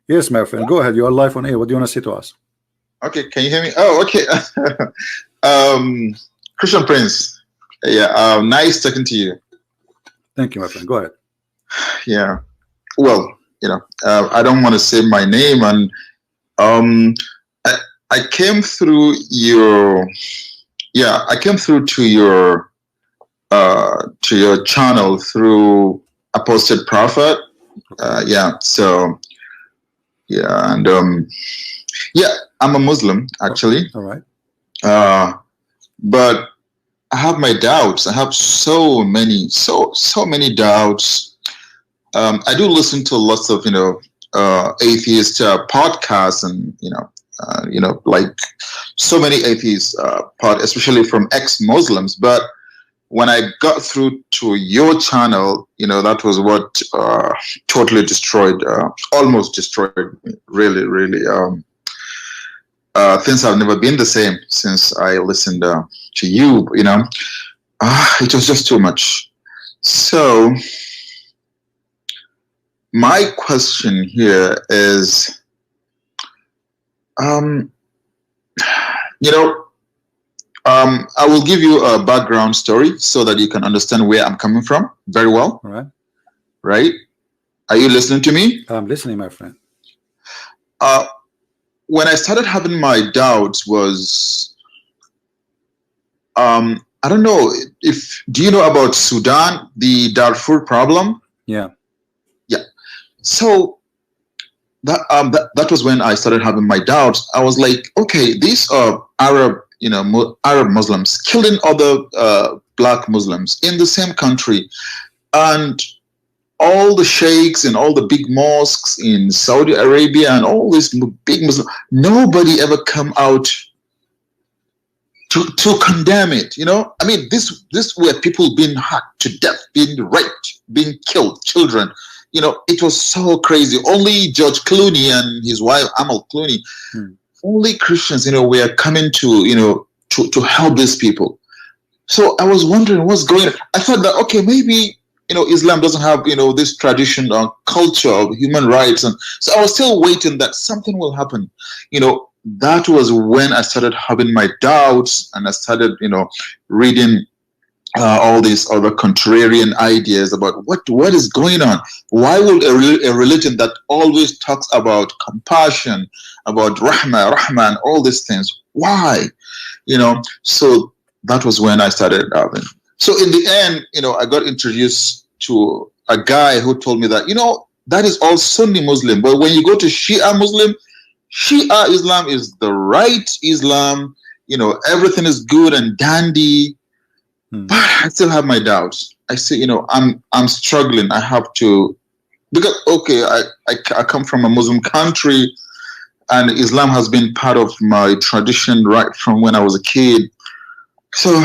Yes, my friend. Go ahead. You are live on air. What do you want to say to us? Okay, can you hear me? Oh, okay. Christian Prince. Yeah, nice talking to you. Thank you, my friend. Go ahead. Yeah. Well, I don't want to say my name, and um, I I came through your I came through to your channel through Apostate Prophet. Yeah. So yeah, and yeah, I'm a Muslim actually. All right. Uh, but I have my doubts. I have so many doubts. I do listen to lots of atheist podcasts, and like so many atheist especially from ex-Muslims. But when I got through to your channel, that was what totally destroyed, almost destroyed me. Really, really. Things have never been the same since I listened to you. It was just too much. So my question here is, I will give you a background story so that you can understand where I'm coming from very well. All right. Right? Are you listening to me? I'm listening, my friend. When I started having my doubts was, I don't know do you know about Sudan, the Darfur problem? Yeah. Yeah. So that was when I started having my doubts. I was like, okay, these are Arab Muslims killing other black Muslims in the same country, and all the sheikhs and all the big mosques in Saudi Arabia and all these big Muslims, nobody ever come out to condemn it. I mean, this were people being hacked to death, being raped, being killed, children. It was so crazy. Only George Clooney and his wife Amal Clooney, only Christians, were coming to help these people. So I was wondering what's going on. I thought that, okay, maybe Islam doesn't have this tradition or culture of human rights, and so I was still waiting that something will happen. That was when I started having my doubts, and I started reading all these other contrarian ideas about what is going on. Why would a religion that always talks about compassion, about rahma, and all these things, why? So that was when I started having. So in the end, I got introduced to a guy who told me that, that is all Sunni Muslim. But when you go to Shia Muslim, Shia Islam is the right Islam. Everything is good and dandy. But I still have my doubts. I say, I'm struggling. I have to, because, okay, I come from a Muslim country, and Islam has been part of my tradition right from when I was a kid. So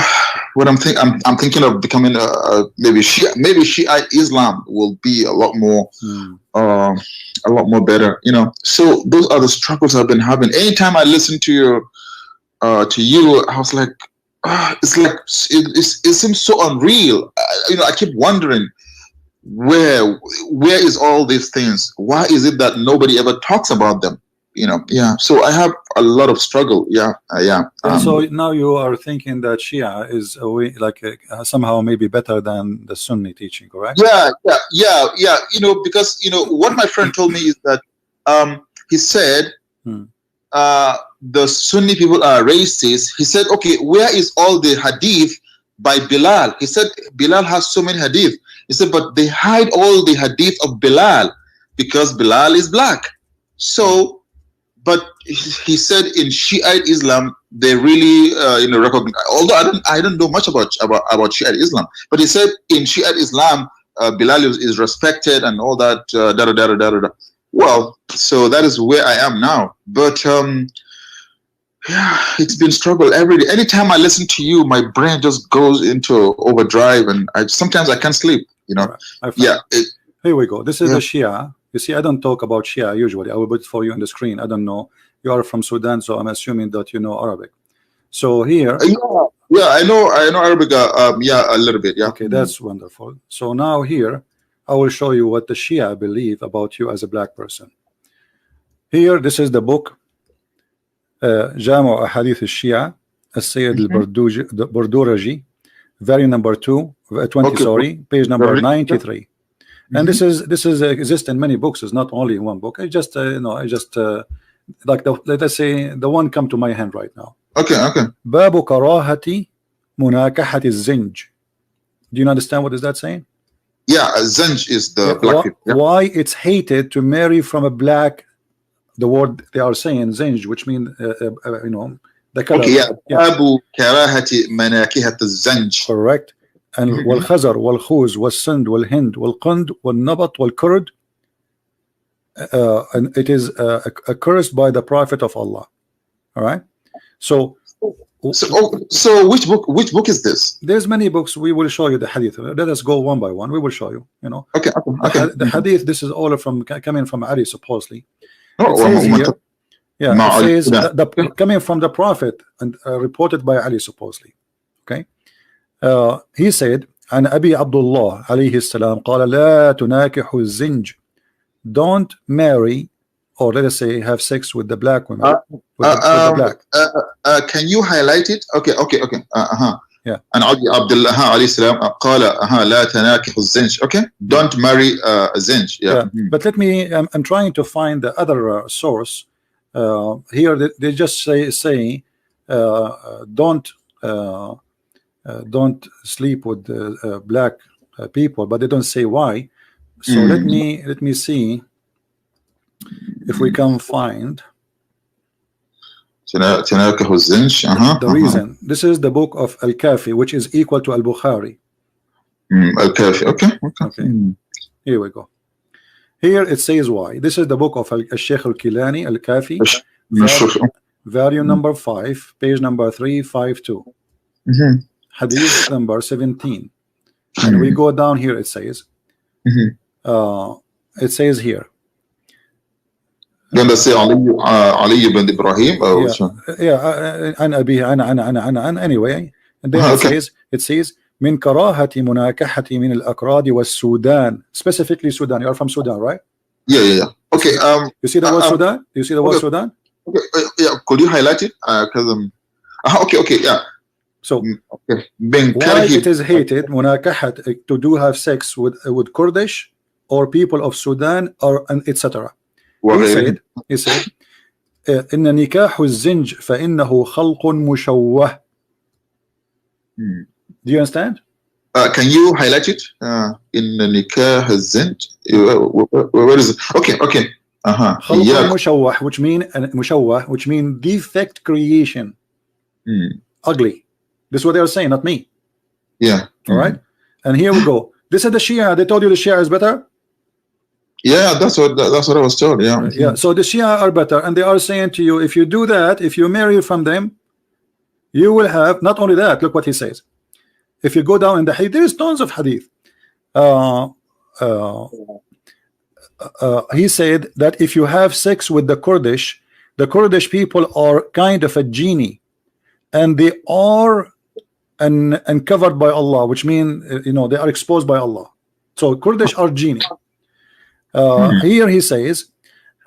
what I'm thinking of becoming maybe Shiite Islam will be a lot more better, So those are the struggles I've been having. Anytime I listen to you, I was like, it seems so unreal. I keep wondering where is all these things? Why is it that nobody ever talks about them? So I have a lot of struggle. So now you are thinking that Shia is a way, like somehow maybe better than the Sunni teaching, correct? Yeah. Because what my friend told me is that he said the Sunni people are racist. He said, okay, where is all the hadith by Bilal? He said Bilal has so many hadith. He said, but they hide all the hadith of Bilal because Bilal is black. So. But he said in Shiite Islam they really recognize. Although I don't know much about Shiite Islam, but he said in Shiite Islam Bilal is respected and all that. Well, so that is where I am now. But it's been struggle every day. Anytime I listen to you, my brain just goes into overdrive, and sometimes I can't sleep. Right. Here we go. This is the Shia. You see, I don't talk about Shia usually. I will put it for you on the screen. I don't know. You are from Sudan, so I'm assuming that you know Arabic. So here, I know Arabic. A little bit. Yeah. Okay, that's wonderful. So now here, I will show you what the Shia believe about you as a black person. Here, this is the book جامع أحاديث الشيعة السيد البردورجي, volume number 20, sorry, page number 93. And this is exist in many books. It's not only in one book. I just like let's say the one come to my hand right now. Okay. باب كراهة مناكحة الزنج. Do you understand what is that saying? Yeah, zinj is the black people. Yeah. Why it's hated to marry from a black? The word they are saying zinj, which means the color. Okay, yeah. باب كراهة مناكحة الزنج. Correct. And والخزر والخوز والسند والهند والقند والنبط والكرد, and it is accursed by the Prophet of Allah. All right. So which book is this? There's many books. We will show you the hadith. Let us go one by one. We will show you. Okay. The hadith. This is all from coming from Ali, supposedly. Oh, it says here, it says coming from the Prophet and reported by Ali, supposedly. Okay. He said, عن أبي عبد الله عليه السلام قال لا تناكح الزنج. Don't marry, or let us say have sex with the black women. With the black. Can you highlight it? Okay. Yeah. And عبد الله عليه السلام قال لا تناكح الزنج. Okay. Don't marry a zinj. Yeah. But let me. I'm trying to find the other source. Here they just say don't sleep with black people, but they don't say why. So let me see if we can find the reason. This is the book of Al-Kafi, which is equal to Al-Bukhari. Al-Kafi. Okay. Here we go. Here it says why. This is the book of Al-Sheikh Al-Kilani, Al-Kafi, volume number 5, page number 352. Hadith number 17. And we go down here, it says here. Then they say Ali ibn Ibrahim. Anyway, and then it says من كراهة مناكحة من الأكراد والسودان. Specifically Sudan. You are from Sudan, right? Yeah. Okay. You see the word Sudan? You see the word Sudan? Okay. Yeah. Could you highlight it? Because okay. Yeah. So why it is hated مناكحة to have sex with Kurdish or people of Sudan or etc. He said إن نكاح الزنج فإنه خلق مشوه. Do you understand? Can you highlight it? In nikah الزنج. Where is it? Okay. خلق مشوه, which mean defect creation. Ugly. This is what they are saying, not me. Yeah. All right. And here we go. This is the Shia. They told you the Shia is better. Yeah, that's what I was told. Yeah. So the Shia are better, and they are saying to you, if you do that, if you marry from them, you will have not only that. Look what he says. If you go down in the hadith, there is tons of hadith. He said that if you have sex with the Kurdish people are kind of a genie, and they are uncovered by Allah, which means they are exposed by Allah. So Kurdish are genie. Here he says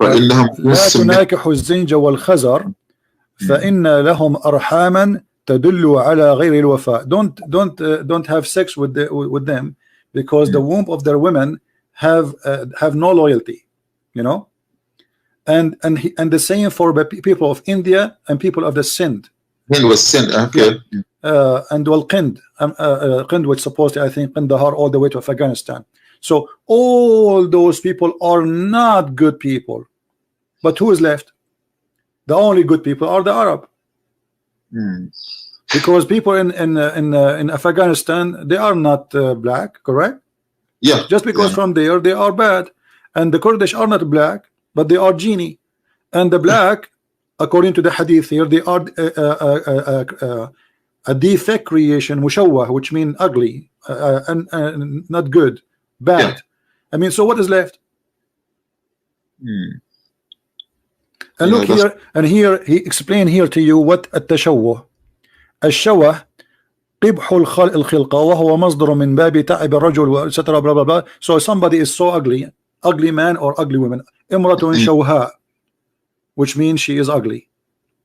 لا تناكح الزنج والخزر فإن لهم أرحاما تدل على غير الوفاء. Don't have sex with them, because the womb of their women have no loyalty, and the same for the people of India and people of the Sindh. Okay. And Qind, which supposedly I think Kandahar all the way to Afghanistan. So all those people are not good people, but who is left? The only good people are the Arab, because people in Afghanistan, they are not black, correct? Yeah. Just because from there they are bad, and the Kurdish are not black, but they are genie, and the black, according to the hadith here, they are a defect creation, mushawwah, which means ugly and not good. Bad. Yeah. I mean, so what is left? And look here, and here he explained here to you what التشوه. الشوه قبح الخلقة وهو مصدر من باب تعب الرجل etc. blah blah blah. So somebody is so ugly man or ugly woman. امرأة شوهاء. which means she is ugly.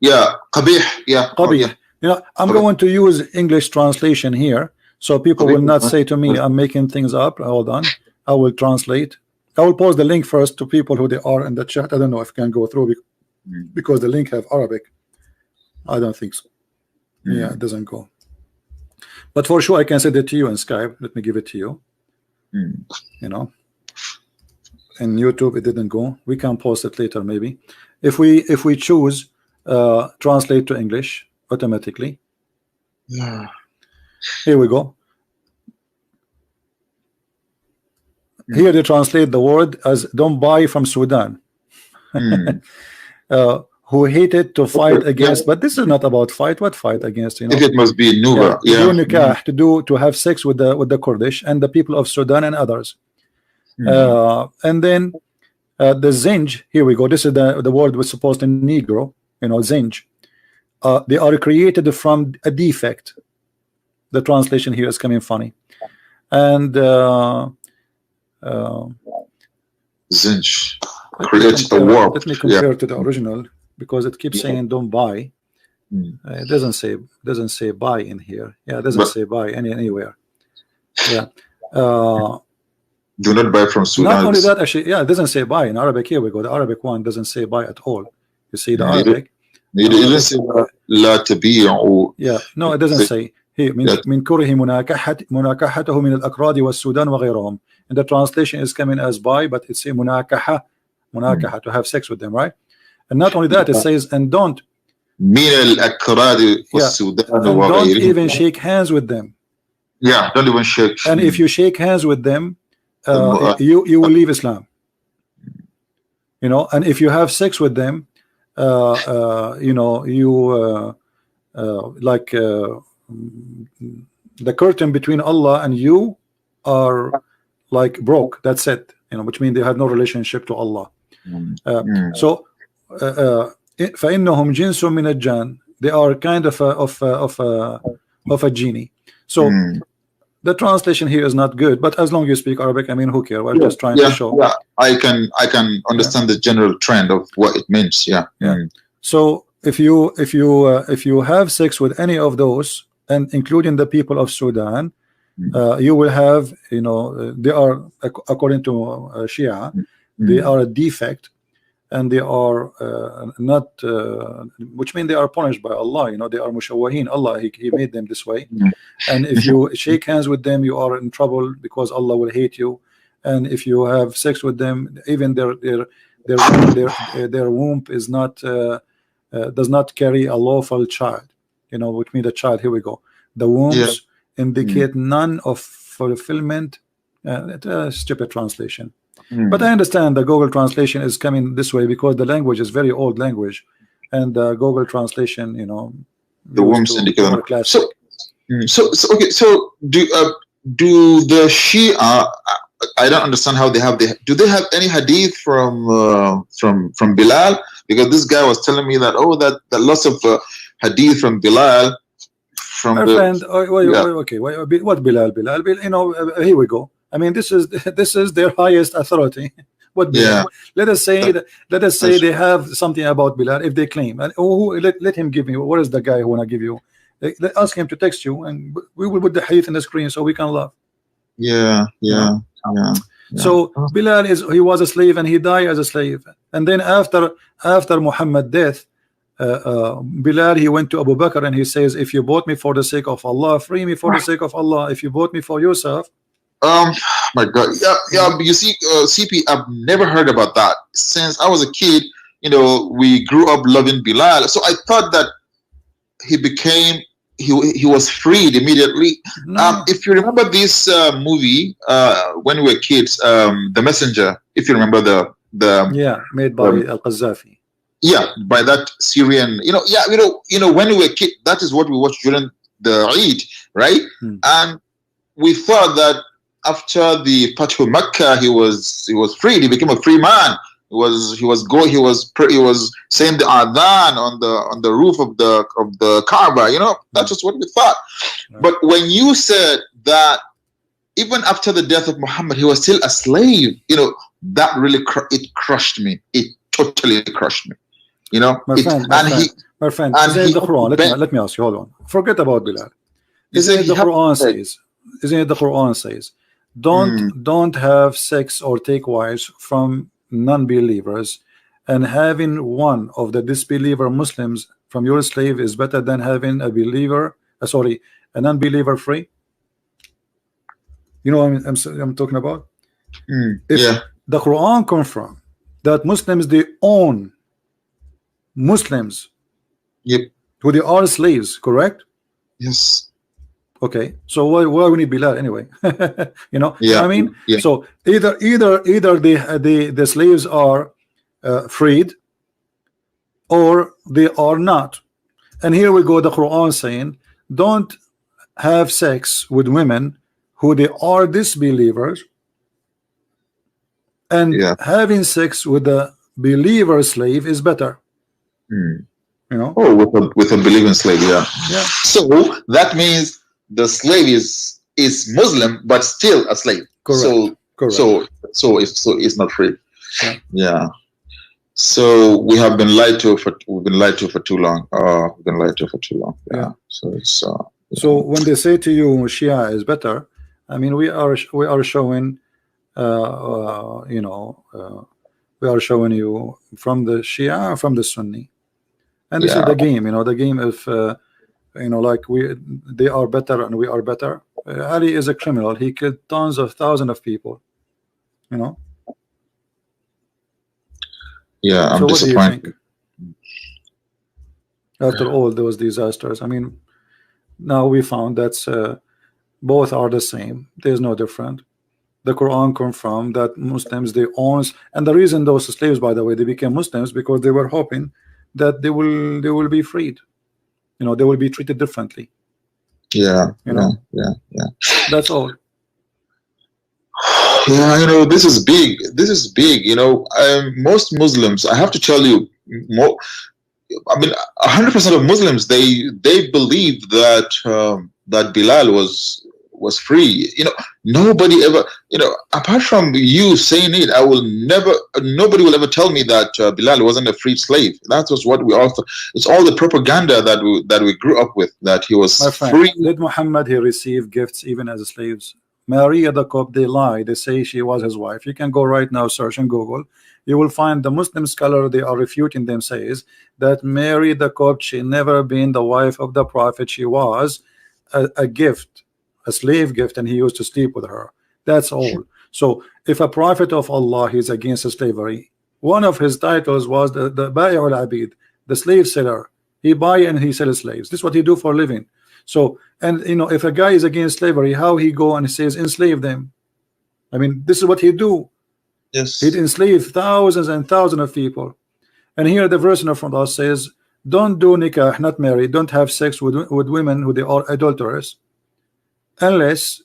Yeah, qabih. Yeah. Oh, Qabih. yeah. You know, I'm Qabih. going to use English translation here, so people will not say to me I'm making things up. Hold on, I will translate. I will post the link first to people who they are in the chat. I don't know if I can go through because the link have Arabic. I don't think so. Yeah, it doesn't go. But for sure, I can send it to you in Skype. Let me give it to you. You know, in YouTube it didn't go. We can post it later maybe. If we choose translate to English automatically. Yeah. Here we go. Here they translate the word as "don't buy from Sudan." Who hated to fight against, but this is not about fight. What fight against? You know, If it must be Nuba, to do nikah, to have sex with the Kurdish and the people of Sudan and others. And then the zinj. Here we go. This is the word was supposed to Negro. You know, zinj. They are created from a defect. The translation here is coming funny, and zinj creates a warp. Let me compare to the original because it keeps saying don't buy. It doesn't say buy in here. Yeah, it doesn't say buy anywhere. Yeah. Do not buy from Sudan. Not only that, actually, yeah, it doesn't say buy in Arabic. Here we go. The Arabic one doesn't say buy at all. You see the Arabic. It doesn't say لا تبيع. Yeah, no, it doesn't say. Here من كره مناكحته من الأكراد والسودان وغيرهم. And the translation is coming as buy, but it's a مناكحة to have sex with them, right? And not only that, it says and don't. من الأكراد والسودان وغيرهم. Don't even shake hands with them. Yeah, don't even shake. And if you shake hands with them, you will leave Islam. You know, and if you have sex with them, you know, you like the curtain between Allah and you are like broke. That's it. You know, which means they have no relationship to Allah. So فإنهم جنس من الجان. They are kind of a genie. So the translation here is not good, but as long as you speak Arabic, I mean, who cares? We're just trying to show. Yeah, I can understand the general trend of what it means. Yeah. So if you have sex with any of those, and including the people of Sudan, you will have, you know, they are, according to Shia, they are a defect, and they are not, which means they are punished by Allah. You know, they are mushawwahin. Allah, he made them this way. And if you shake hands with them, you are in trouble because Allah will hate you. And if you have sex with them, even their womb is not does not carry a lawful child. You know, which means the child. Here we go. The wombs indicate none of fulfillment. Stupid translation. But I understand the Google translation is coming this way because the language is very old language, and the Google translation, you know, the wombs indicate. So okay. So do the Shia? I don't understand how they have do they have any hadith from Bilal? Because this guy was telling me that that lots of hadith from Bilal. From my friend, okay, what Bilal? You know, here we go. I mean, this is their highest authority. What Bilal? Let us say they have something about Bilal if they claim, and let him give me. What is the guy who wanna give you? Ask him to text you, and we will put the hadith in the screen so we can laugh. Yeah. So Bilal he was a slave and he died as a slave, and then after Muhammad's death, Bilal he went to Abu Bakr and he says, if you bought me for the sake of Allah, free me for the sake of Allah. If you bought me for yourself, my God, yeah. You see, CP, I've never heard about that since I was a kid. You know, we grew up loving Bilal, so I thought that he was freed immediately. If you remember this movie when we were kids, The Messenger. If you remember the made by Al-Qaddafi. Yeah, by that Syrian. You know, when we were kids, that is what we watched during the Eid, right? And we thought that after the Fathu Makkah, he was freed. He became a free man. He was saying the adhan on the roof of the Kaaba. You know, that's just what we thought. But when you said that even after the death of Muhammad, he was still a slave, you know, that really it crushed me. It totally crushed me. You know, My it friend, my friend, and isn't he it the had to Quran? bend. Let me ask you, hold on. Forget about Bilal. He Isn't said it he the had to Quran beg. says? Isn't it the Quran says? Mm, Don't have sex or take wives from non-believers, and having one of the disbeliever Muslims from your slave is better than having a believer, sorry, a non-believer free. You know what I'm talking about? If yeah. the Quran confirm that Muslims they own Muslims Yep. who they are slaves, correct? Yes. Okay, so why we need Bilal anyway? You know what Yeah. I mean? Yeah. So either the slaves are freed or they are not. And here we go, the Quran saying, don't have sex with women who they are disbelievers, and Yeah. having sex with a believer slave is better. Mm. You know? Oh, with a believing slave. Yeah. Yeah, So that means the slave is Muslim, but still a slave. correct, correct. So it's not free. Yeah. Yeah. So we have been lied to for we've been lied to for too long. We've been lied to for too long. Yeah. Yeah. So it's So when they say to you Shia is better, I mean we are showing we are showing you from the Shia, from the Sunni, and this is yeah. the game. The game of like they are better and we are better. Ali is a criminal. He killed thousands of people. You know. Yeah. I'm So what do you think disappointed. after all those disasters? I mean, now we found that both are the same. There's no different. The Quran confirmed that Muslims they own, and the reason those slaves, by the way, they became Muslims because they were hoping that they will be freed. They will be treated differently. Yeah. You Yeah. know, Yeah. Yeah. that's all. Yeah. This is big. This is big. Most Muslims, I have to tell you, more. I mean, 100% of Muslims they believe that that Bilal was free. Nobody ever. Apart from you saying it, I will never. Nobody will ever tell me that Bilal wasn't a free slave. That was what we all thought. It's all the propaganda that we grew up with, that he My was friend, free. did Muhammad he receive gifts even as slaves? Maria the Copt, they lie. They say she was his wife. You can go right now, search in Google. You will find the Muslim scholar, they are refuting them, says that Mary the Copt, she never been the wife of the Prophet. She was a gift, a slave gift, and he used to sleep with her. That's all. So if a prophet of Allah is against slavery, one of his titles was the Bai'ul Abid, the slave seller. He buy and he sells slaves. This is what he do for a living. So, and if a guy is against slavery, how he go and says enslave them? I mean, this is what he do. He'd Yes. enslave thousands and thousands of people. And here the verse in front of us says, don't do nikah, not marry, don't have sex with women who they are adulterers, unless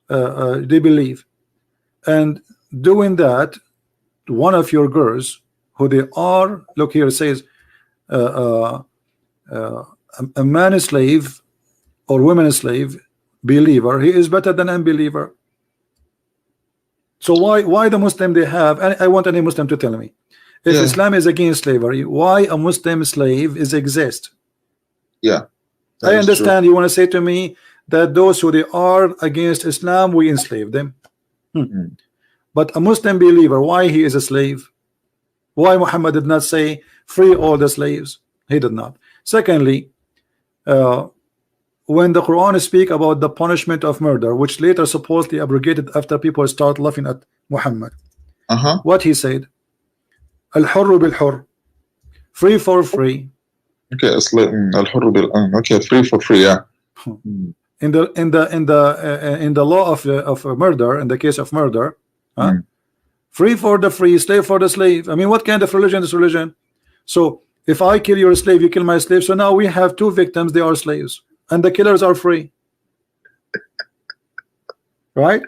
they believe. And doing that, one of your girls who they are, look here, it says uh, a man slave or woman slave believer, he is better than unbeliever. So why the Muslim they have, and I want any Muslim to tell me, if Yeah. Islam is against slavery, why a Muslim slave is exist? Yeah. That I is true. understand you want to say to me that those who they are against Islam, we enslave them. Mm. But a Muslim believer, why he is a slave? Why Muhammad did not say free all the slaves? He did not. Secondly, when the Quran speak about the punishment of murder, which later supposedly abrogated after people start laughing at Muhammad, what he said, al-hurru bil-hurr, free for free. Okay. It's like okay, free for free. Yeah. Mm. In the law of murder, in the case of murder, Mm. free for the free, slave for the slave. I mean, what kind of religion is religion? So if I kill your slave, you kill my slave. So now we have two victims, they are slaves, and the killers are free. Right?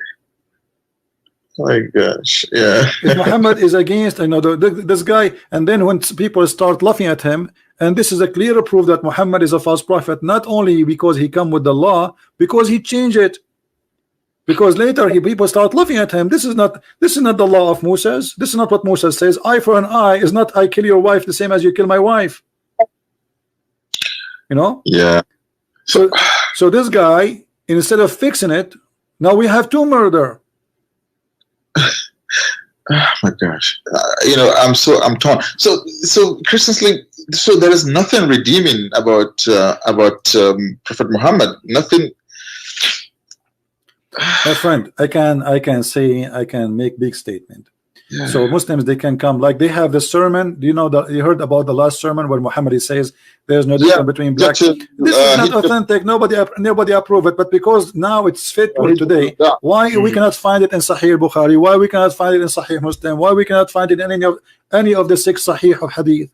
My gosh. Yeah. If Muhammad is against this guy, and then when people start laughing at him, and this is a clear proof that Muhammad is a false prophet, not only because he come with the law, because he changed it. Because later people start laughing at him. This is not the law of Moses. This is not what Moses says. Eye for an eye is not I kill your wife the same as you kill my wife. You know? Yeah. So this guy, instead of fixing it, now we have two murder. Oh my gosh. You know, I'm torn. So Christians, so there is nothing redeeming about Prophet Muhammad. Nothing. My friend, I can make big statement. Yeah. So Muslims, they can come, like they have the sermon. Do you know that you heard about the last sermon where Muhammad says there's no difference between black? This is not authentic. Nobody approve it. But because now it's fit for today, why we cannot find it in Sahih Bukhari? Why we cannot find it in Sahih Muslim? Why we cannot find it in any of the 6 Sahih of Hadith?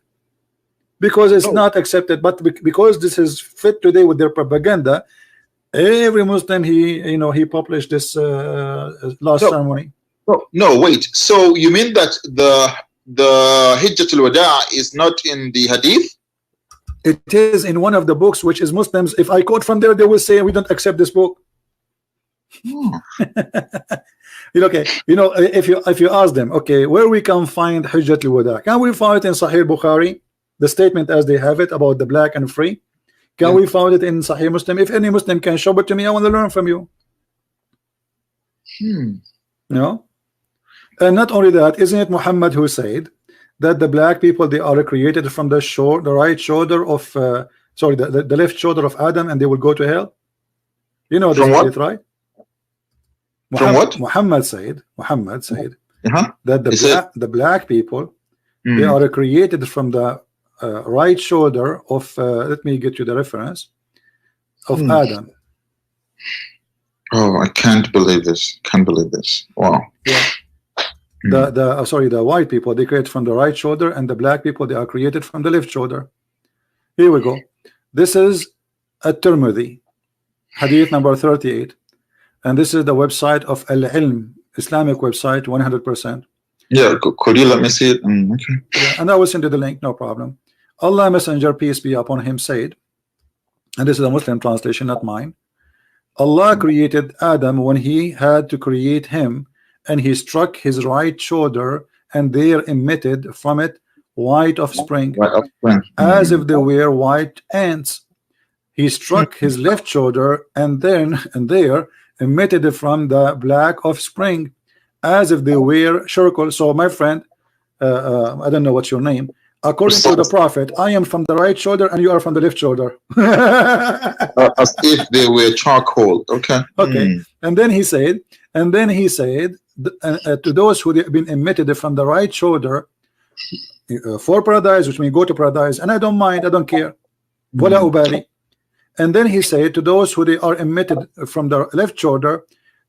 Because it's not accepted. But because this is fit today with their propaganda, every Muslim he published this last ceremony. No, wait. So you mean that the Hijjatul Wada is not in the Hadith? It is in one of the books, which is Muslims. If I quote from there, they will say we don't accept this book. Okay, if you ask them, okay, where we can find Hijjatul Wada? Can we find it in Sahih Bukhari, the statement as they have it about the black and free? Can we find it in Sahih Muslim? If any Muslim can show it to me, I want to learn from you. No. And not only that, isn't it Muhammad who said that the black people, they are created from the right shoulder of the left shoulder of Adam, and they will go to hell? You know this hadith, right? From what? Muhammad said that the black people, they are created from the right shoulder of let me get you the reference of Adam. Oh, I can't believe this. Wow. Yeah. The white people, they create from the right shoulder, and the black people, they are created from the left shoulder. Here we go. This is at-Tirmidhi, hadith number 38, and this is the website of Al-Ilm, Islamic website, 100%. Yeah, could you let me see it? Okay. Yeah, and I will send you the link, no problem. Allah Messenger, peace be upon him, said, and this is a Muslim translation, not mine, Allah created Adam when he had to create him, and he struck his right shoulder, and there emitted from it white offspring, as if they were white ants. He struck his left shoulder, and there emitted from the black offspring, as if they were charcoal. So my friend, I don't know what's your name. According to the Prophet, I am from the right shoulder and you are from the left shoulder. As if they were charcoal. Okay. And then he said, to those who have been emitted from the right shoulder for paradise, which means go to paradise, and I don't mind, I don't care. Wala ubali. And then he said, to those who they are emitted from the left shoulder,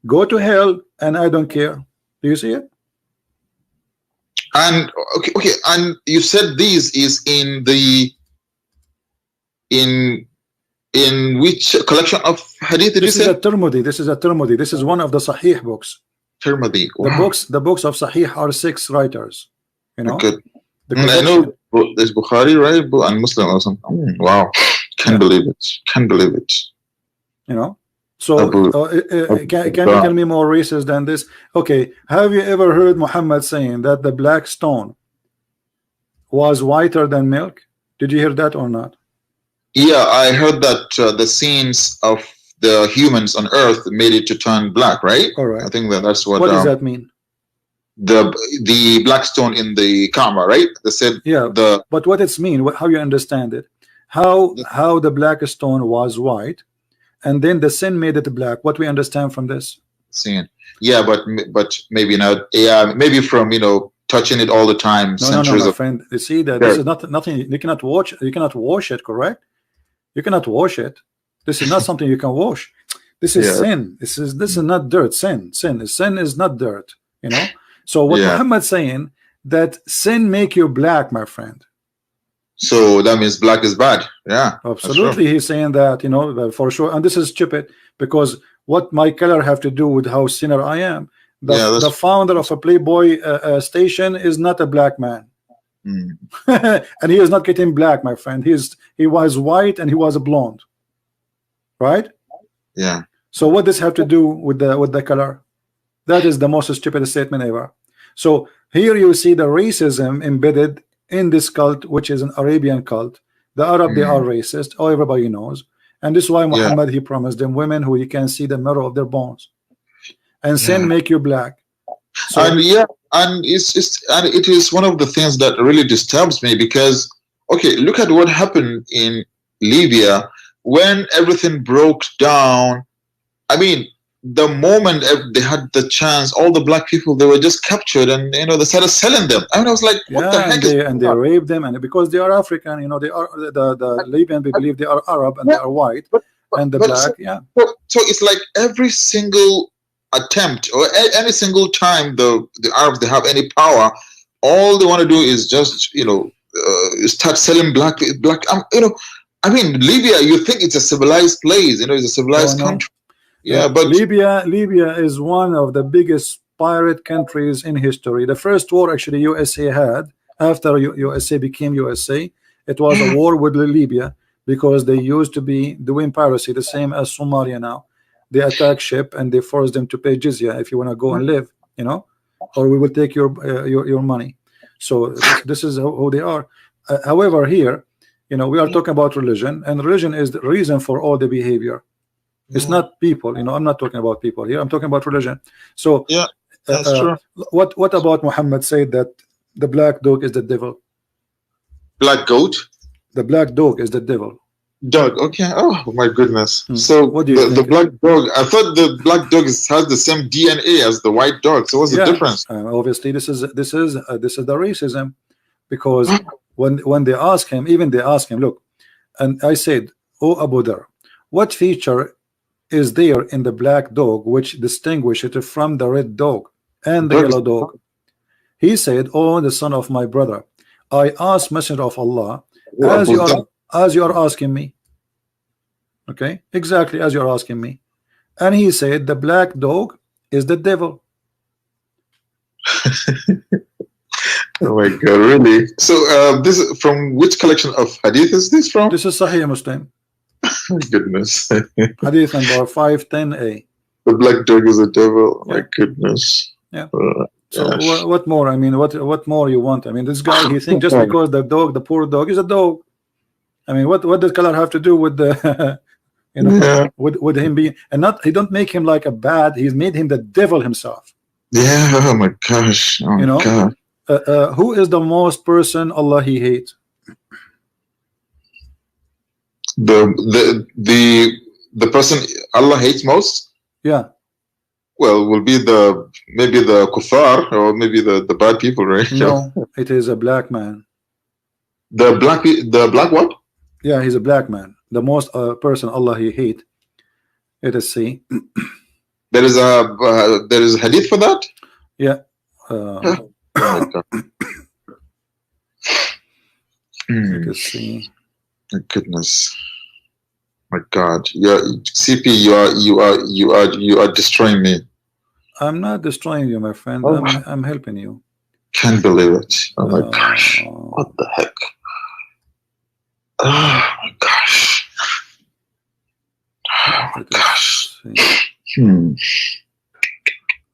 go to hell, and I don't care. Do you see it? And okay, and you said this is in which collection of hadith did you say? This is a Tirmidhi. This is one of the Sahih books. Tirmidhi. Wow. The books of Sahih are 6 writers. You know. Okay. I know there's Bukhari, right, and Muslim or something. Wow, can't believe it. You know. So can you tell me more racist than this? Okay, have you ever heard Muhammad saying that the black stone was whiter than milk? Did you hear that or not? Yeah, I heard that the sins of the humans on earth made it to turn black, right? All right. I think that's what. What does that mean? The black stone in the Kaaba, right? They said but what it's mean? How you understand it? How the black stone was white, and then the sin made it black. What we understand from this? Sin. Yeah, but maybe not. Yeah, maybe from touching it all the time. No, my friend. You see that this is nothing. You cannot wash. You cannot wash it. Correct? You cannot wash it. This is not something you can wash. This is sin. This is not dirt. Sin is not dirt. You know. So what Muhammad's saying, that sin make you black, my friend. So that means black is bad. Yeah, absolutely. He's saying that, for sure. And this is stupid, because what my color have to do with how sinner I am? The founder of a Playboy station is not a black man. And he is not getting black, my friend. He was white and he was a blonde. Right? Yeah. So what does have to do with the color? That is the most stupid statement ever. So here you see the racism embedded in this cult, which is an Arabian cult. The Arab, they are racist. Oh, everybody knows. And this is why Yeah. Muhammad, he promised them women who you can see the marrow of their bones. And sin Yeah. make you black. So And and it is one of the things that really disturbs me, because okay, look at what happened in Libya when everything broke down. I mean, the moment they had the chance, all the black people, they were just captured, and they started selling them. I mean, I was like, what the yeah, heck is and they going on? rape them, and because they are African, they are the Libyan, they believe they are Arab and they are white, But, and the but black, yeah. so it's like every single attempt, or any single time the Arabs, they have any power, all they want to do is just start selling black. I mean, Libya, you think it's a civilized place, it's a Oh civilized no. country. Yeah, but Libya is one of the biggest pirate countries in history. The first war actually USA had after USA became USA, it was a war with Libya because they used to be doing piracy, the same as Somalia now. They attack ship and they force them to pay jizya if you want to go and live, or we will take your money. So this is who they are. However, here, we are talking about religion, and religion is the reason for all the behavior. It's not people, I'm not talking about people here. I'm talking about religion. So, yeah, that's true. what about Muhammad said that the black dog is the devil? Black goat? The black dog is the devil. Dog. Okay. Oh my goodness. So what do you think? The black dog? I thought the black dog has the same DNA as the white dog. So what's the difference? Obviously, this is the racism, because when they ask him, look, and I said, "Oh Abu Dhar, what feature is there in the black dog which distinguishes it from the red dog and the yellow dog?" He said, "Oh, the son of my brother, I asked Messenger of Allah as you are asking me." Okay, exactly as you are asking me. And he said the black dog is the devil. Oh my God, really? So this is from which collection of hadith is this from? This is Sahih Muslim. My goodness. Hadith number 510a. The black dog is a devil. My goodness. Yeah. So what more? I mean, what more you want? I mean, this guy, he thinks just because the poor dog is a dog. I mean, what does color have to do with the with him being, and not, he don't make him like a bad, he's made him the devil himself. Yeah. Oh my gosh. Oh my God. Who is the most person Allah he hates? The person Allah hates most? Yeah. Well, will be maybe the kuffar, or maybe the bad people, right? No, it is a black man. The black what? Yeah, he's a black man. The most person Allah he hate. Let us see. There is a hadith for that. Yeah. Oh my God. Let us see. My goodness. My God. CP, you are destroying me. I'm not destroying you, my friend. I'm helping you. Can't believe it. Oh my gosh. What the heck? Oh my gosh. Oh my gosh.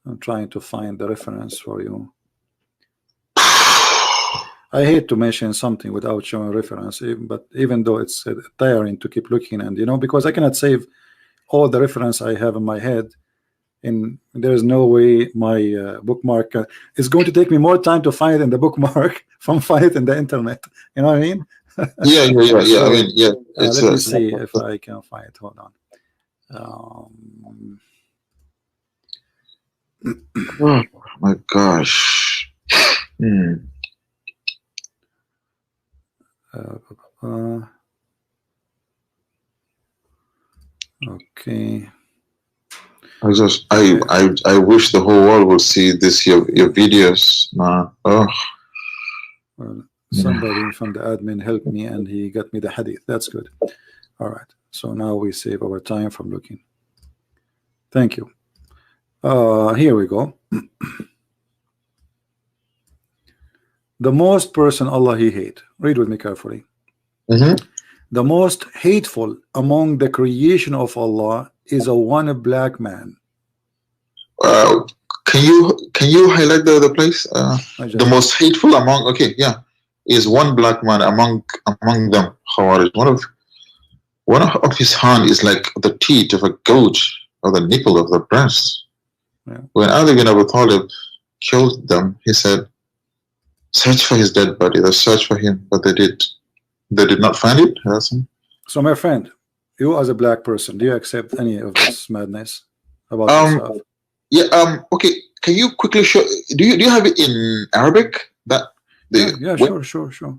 I'm trying to find the reference for you. I hate to mention something without showing reference, but even though it's tiring to keep looking, and because I cannot save all the reference I have in my head, and there's no way my bookmark it's going to take me more time to find it in the bookmark from find it in the internet. You know what I mean? Yeah. I mean, yeah. Let me see if I can find it. Hold on. Oh my gosh. Okay. I wish the whole world would see your videos, man. Oh. Well, somebody from the admin helped me and he got me the hadith. That's good. All right. So now we save our time from looking. Thank you. Here we go. The most person Allah he hate. Read with me carefully. The most hateful among the creation of Allah is a one black man. Can you highlight the place? The most hateful among, okay, yeah, is one black man among them. Khawarij. One of his hand is like the teeth of a goat or the nipple of the breast. Yeah. When Ali bin Abu Talib killed them, he said, "Search for his dead body." They searched for him, but they did not find it. So, my friend, you as a black person, do you accept any of this madness about yourself? Yeah. Okay. Can you quickly show? Do you have it in Arabic? Yeah, sure.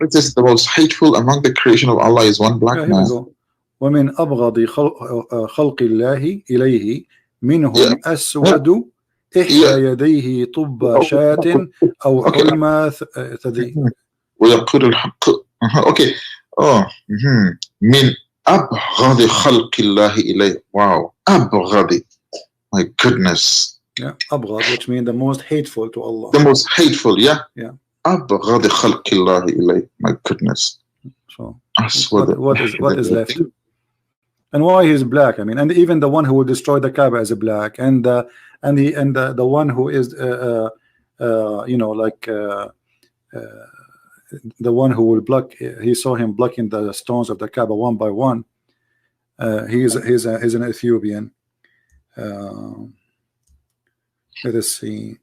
It says the most hateful among the creation of Allah is one black here man. we go. ومن أبغض خلق الله إليه منهم أسود إحدى يديه طب شاة أو حلمة ثدي. ويقول الحق. Okay. من أبغض خلق الله إليه. Wow. أبغض. My goodness. Yeah, أبغض, which means the most hateful to Allah. The most hateful, yeah. Yeah. أبغض خلق الله إليه. My goodness. So what is left? And why he's black? I mean, and even the one who will destroy the Kaaba is a black, and the one who is the one who will block. He saw him blocking the stones of the Kaaba one by one. He's an Ethiopian. Let us see.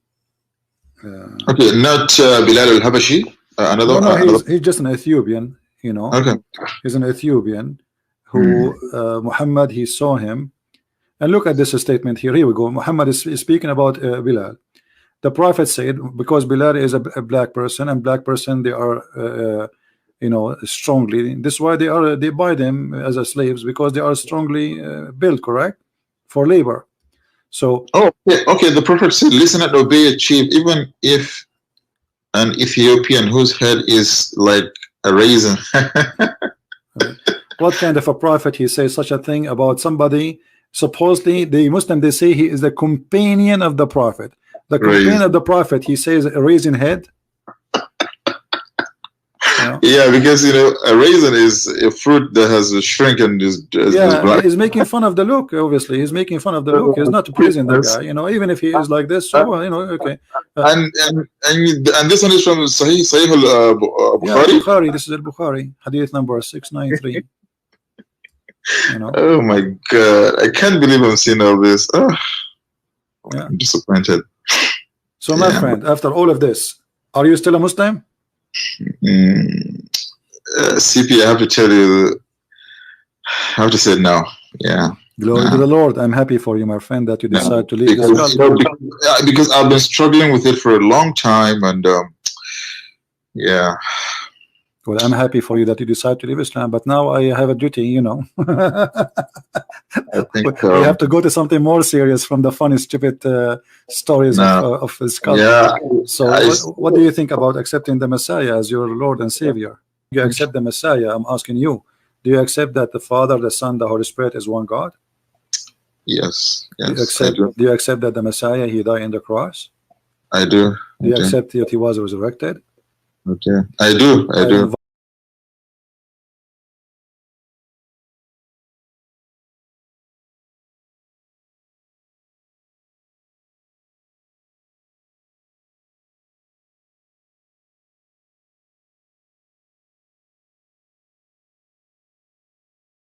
Okay, not Bilal al-Habashi. No, he's just an Ethiopian. You know. Okay. He's an Ethiopian who Muhammad, he saw him. And look at this statement here. Here we go. Muhammad is speaking about Bilal. The Prophet said, because Bilal is a black person, and black person, they are strongly. This is why they buy them as a slaves, because they are strongly built, correct, for labor. So okay. The Prophet said, listen and obey a chief, even if an Ethiopian whose head is like a raisin. What kind of a prophet he says such a thing about somebody? Supposedly the Muslim, they say he is the companion of the Prophet. The companion of the Prophet, he says a raisin head. Yeah, because a raisin is a fruit that has a shrink and is black. He's making fun of the look. Obviously, he's making fun of the look. He's not praising the guy. Even if he is like this, so okay. And this one is from Sahih al-Bukhari. Bukhari. This is al-Bukhari, hadith number 693. Oh my God, I can't believe I'm seeing all this. I'm disappointed. So, my friend, after all of this, are you still a Muslim? CP, I have to tell you, I have to say no. Yeah. Glory to the Lord. I'm happy for you, my friend, that you decide to leave this country. Because I've been struggling with it for a long time, and yeah. Well, I'm happy for you that you decide to leave Islam, but now I have a duty, I think we have to go to something more serious from the funny, stupid stories of this culture. Yeah. So, what do you think about accepting the Messiah as your Lord and Savior? You accept the Messiah? I'm asking you. Do you accept that the Father, the Son, the Holy Spirit is one God? Yes. Do you accept that the Messiah, he died on the cross? I do. Do you accept that he was resurrected? Okay, I do.